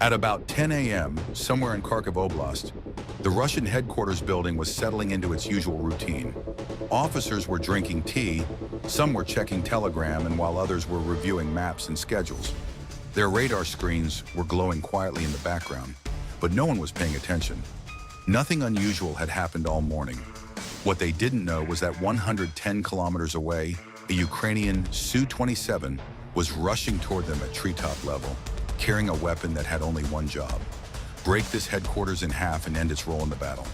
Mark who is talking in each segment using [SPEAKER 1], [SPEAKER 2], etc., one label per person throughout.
[SPEAKER 1] At about 10 a.m., somewhere in Kharkiv Oblast, the Russian headquarters building was settling into its usual routine. Officers were drinking tea, some were checking Telegram, and while others were reviewing maps and schedules. Their radar screens were glowing quietly in the background, but no one was paying attention. Nothing unusual had happened all morning. What they didn't know was that 110 kilometers away, a Ukrainian Su-27 was rushing toward them at treetop level, carrying a weapon that had only one job: break this headquarters in half and end its role in the battle.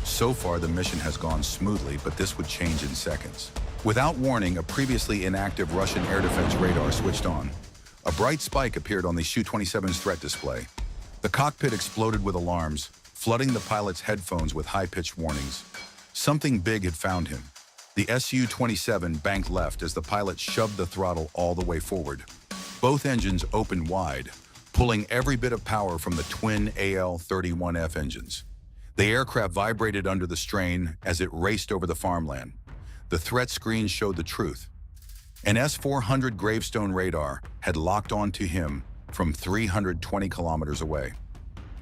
[SPEAKER 1] So far, the mission has gone smoothly, but this would change in seconds. Without warning, a previously inactive Russian air defense radar switched on. A bright spike appeared on the Su-27's threat display. The cockpit exploded with alarms, flooding the pilot's headphones with high-pitched warnings. Something big had found him. The Su-27 banked left as the pilot shoved the throttle all the way forward. Both engines opened wide, pulling every bit of power from the twin AL-31F engines. The aircraft vibrated under the strain as it raced over the farmland. The threat screen showed the truth. An S-400 Gravestone radar had locked onto him from 320 kilometers away.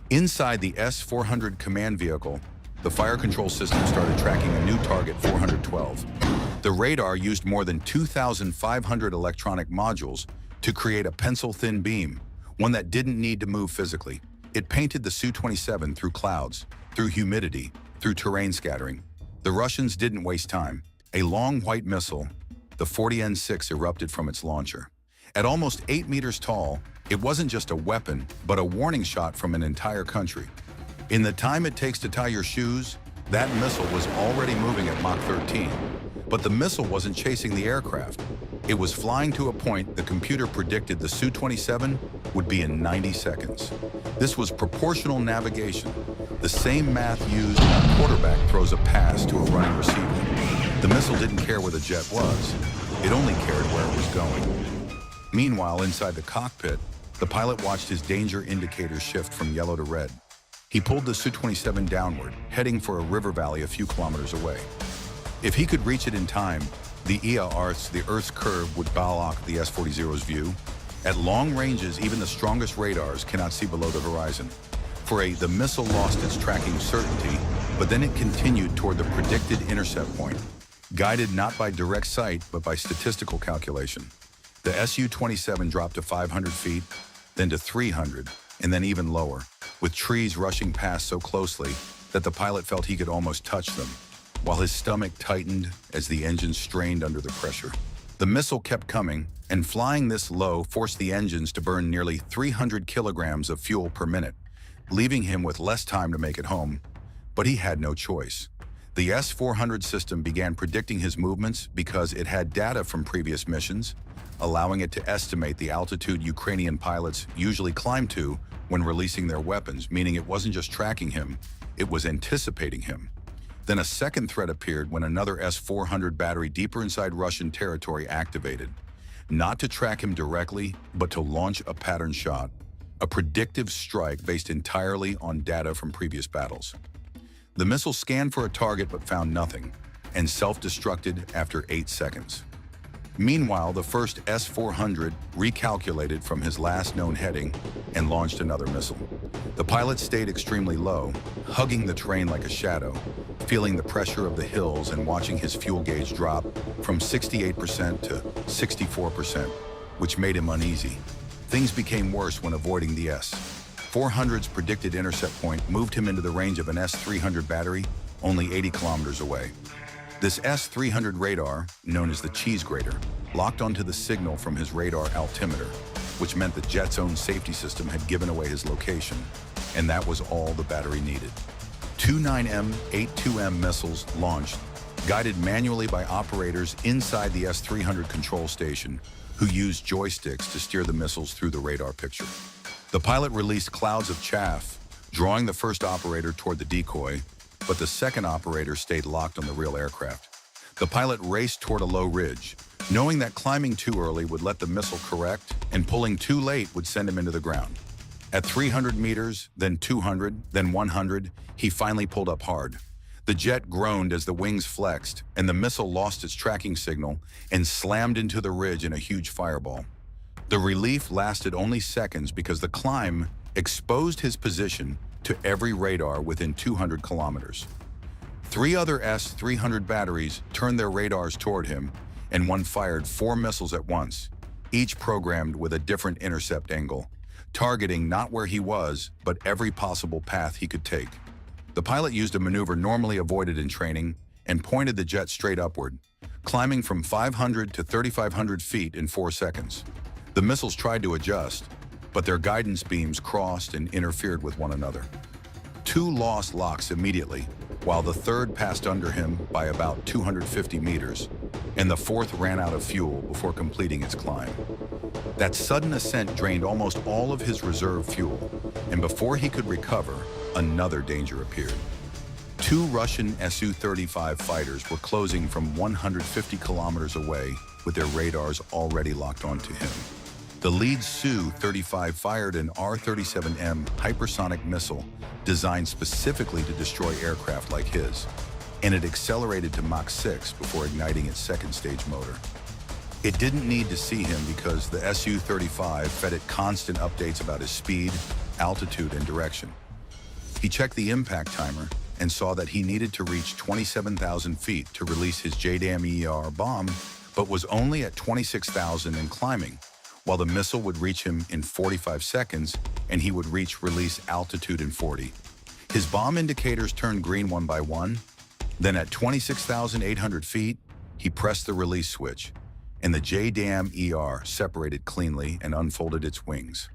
[SPEAKER 1] Inside the S-400 command vehicle, the fire control system started tracking a new target, 412. The radar used more than 2,500 electronic modules to create a pencil-thin beam, one that didn't need to move physically. It painted the Su-27 through clouds, through humidity, through terrain scattering. The Russians didn't waste time. A long white missile, the 40N6, erupted from its launcher. At almost 8 meters tall, it wasn't just a weapon, but a warning shot from an entire country. In the time it takes to tie your shoes, that missile was already moving at Mach 13. But the missile wasn't chasing the aircraft. It was flying to a point the computer predicted the Su-27 would be in 90 seconds. This was proportional navigation, the same math used when a quarterback throws a pass to a running receiver. The missile didn't care where the jet was. It only cared where it was going. Meanwhile, inside the cockpit, the pilot watched his danger indicators shift from yellow to red. He pulled the Su-27 downward, heading for a river valley a few kilometers away. If he could reach it in time, the Earth's curve would block the S-40's view. At long ranges, even the strongest radars cannot see below the horizon. The missile lost its tracking certainty, but then it continued toward the predicted intercept point, guided not by direct sight, but by statistical calculation. The Su-27 dropped to 500 feet, then to 300, and then even lower, with trees rushing past so closely that the pilot felt he could almost touch them, while his stomach tightened as the engine strained under the pressure. The missile kept coming, and flying this low forced the engines to burn nearly 300 kilograms of fuel per minute, leaving him with less time to make it home. But he had no choice. The S-400 system began predicting his movements because it had data from previous missions, allowing it to estimate the altitude Ukrainian pilots usually climb to when releasing their weapons, meaning it wasn't just tracking him, it was anticipating him. Then a second threat appeared when another S-400 battery deeper inside Russian territory activated, not to track him directly, but to launch a pattern shot, a predictive strike based entirely on data from previous battles. The missile scanned for a target but found nothing, and self-destructed after 8 seconds. Meanwhile, the first S-400 recalculated from his last known heading and launched another missile. The pilot stayed extremely low, hugging the terrain like a shadow, feeling the pressure of the hills and watching his fuel gauge drop from 68% to 64%, which made him uneasy. Things became worse when avoiding the S-400's predicted intercept point moved him into the range of an S-300 battery only 80 kilometers away. This S-300 radar, known as the cheese grater, locked onto the signal from his radar altimeter, which meant the jet's own safety system had given away his location, and that was all the battery needed. Two 9M, 82M missiles launched, guided manually by operators inside the S-300 control station, who used joysticks to steer the missiles through the radar picture. The pilot released clouds of chaff, drawing the first operator toward the decoy, but the second operator stayed locked on the real aircraft. The pilot raced toward a low ridge, knowing that climbing too early would let the missile correct, and pulling too late would send him into the ground. At 300 meters, then 200, then 100, he finally pulled up hard. The jet groaned as the wings flexed, and the missile lost its tracking signal and slammed into the ridge in a huge fireball. The relief lasted only seconds because the climb exposed his position to every radar within 200 kilometers. 3 other S-300 batteries turned their radars toward him, and one fired 4 missiles at once, each programmed with a different intercept angle, targeting not where he was, but every possible path he could take. The pilot used a maneuver normally avoided in training and pointed the jet straight upward, climbing from 500 to 3,500 feet in 4 seconds. The missiles tried to adjust, but their guidance beams crossed and interfered with one another. 2 lost locks immediately, while the third passed under him by about 250 meters, and the fourth ran out of fuel before completing its climb. That sudden ascent drained almost all of his reserve fuel, and before he could recover, another danger appeared. 2 Russian Su-35 fighters were closing from 150 kilometers away with their radars already locked onto him. The lead Su-35 fired an R-37M hypersonic missile designed specifically to destroy aircraft like his, and it accelerated to Mach 6 before igniting its second stage motor. It didn't need to see him because the Su-35 fed it constant updates about his speed, altitude, and direction. He checked the impact timer and saw that he needed to reach 27,000 feet to release his JDAM-ER bomb, but was only at 26,000 and climbing, while the missile would reach him in 45 seconds and he would reach release altitude in 40. His bomb indicators turned green one by one. Then at 26,800 feet, he pressed the release switch, and the JDAM-ER separated cleanly and unfolded its wings.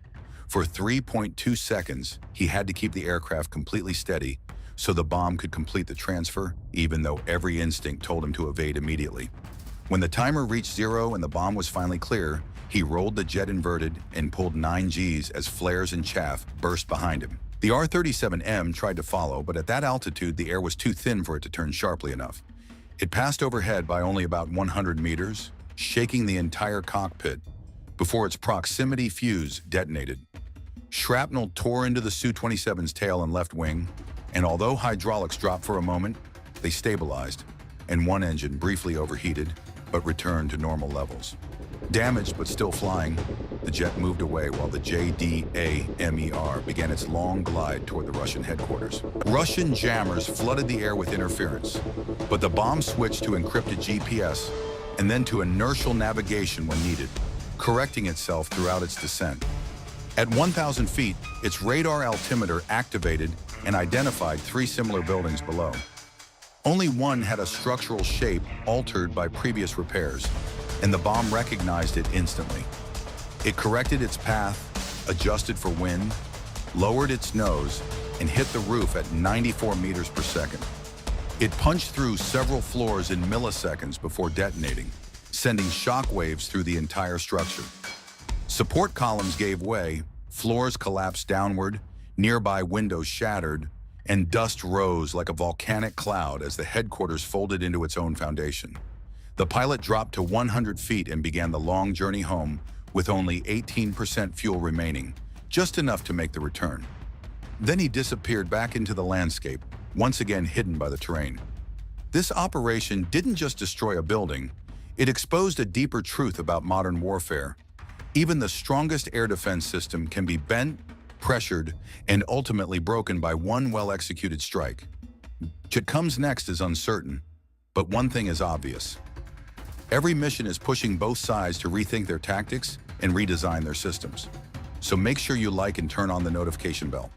[SPEAKER 1] For 3.2 seconds, he had to keep the aircraft completely steady so the bomb could complete the transfer, even though every instinct told him to evade immediately. When the timer reached 0 and the bomb was finally clear, he rolled the jet inverted and pulled 9 Gs as flares and chaff burst behind him. The R-37M tried to follow, but at that altitude, the air was too thin for it to turn sharply enough. It passed overhead by only about 100 meters, shaking the entire cockpit, before its proximity fuse detonated. Shrapnel tore into the Su-27's tail and left wing, and although hydraulics dropped for a moment, they stabilized, and one engine briefly overheated, but returned to normal levels. Damaged but still flying, the jet moved away while the JDAM-ER began its long glide toward the Russian headquarters. Russian jammers flooded the air with interference, but the bomb switched to encrypted GPS and then to inertial navigation when needed, correcting itself throughout its descent. At 1,000 feet, its radar altimeter activated and identified 3 similar buildings below. Only one had a structural shape altered by previous repairs, and the bomb recognized it instantly. It corrected its path, adjusted for wind, lowered its nose, and hit the roof at 94 meters per second. It punched through several floors in milliseconds before detonating, sending shock waves through the entire structure. Support columns gave way, floors collapsed downward, nearby windows shattered, and dust rose like a volcanic cloud as the headquarters folded into its own foundation. The pilot dropped to 100 feet and began the long journey home with only 18% fuel remaining, just enough to make the return. Then he disappeared back into the landscape, once again hidden by the terrain. This operation didn't just destroy a building, it exposed a deeper truth about modern warfare. Even the strongest air defense system can be bent, pressured, and ultimately broken by one well-executed strike. What comes next is uncertain, but one thing is obvious. Every mission is pushing both sides to rethink their tactics and redesign their systems. So make sure you like and turn on the notification bell.